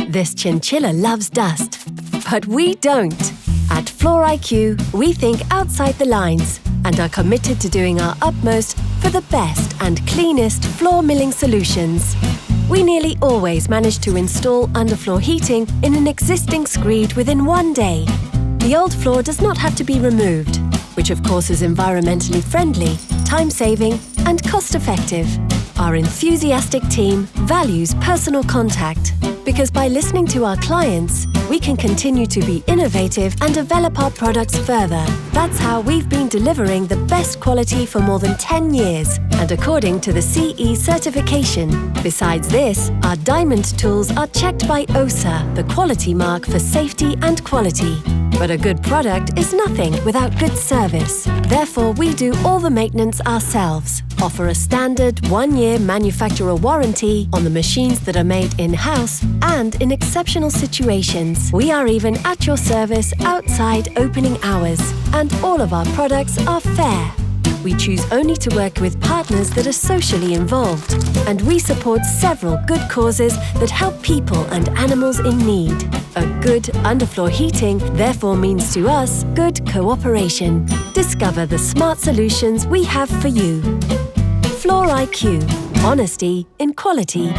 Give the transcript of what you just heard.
This chinchilla loves dust, but we don't. At Floor IQ, we think outside the lines and are committed to doing our utmost for the best and cleanest floor milling solutions. We nearly always manage to install underfloor heating in an existing screed within 1 day. The old floor does not have to be removed, which of course is environmentally friendly, time-saving and cost-effective. Our enthusiastic team values personal contact because by listening to our clients, we can continue to be innovative and develop our products further. That's how we've been delivering the best quality for more than 10 years and according to the CE certification. Besides this, our diamond tools are checked by OSA, the quality mark for safety and quality. But a good product is nothing without good service. Therefore, we do all the maintenance ourselves, offer a standard 1-year manufacturer warranty on the machines that are made in-house, and in exceptional situations, we are even at your service outside opening hours. And all of our products are fair. We choose only to work with partners that are socially involved, and we support several good causes that help people and animals in need. A good underfloor heating therefore means to us good cooperation. Discover the smart solutions we have for you. Floor IQ. Honesty in quality.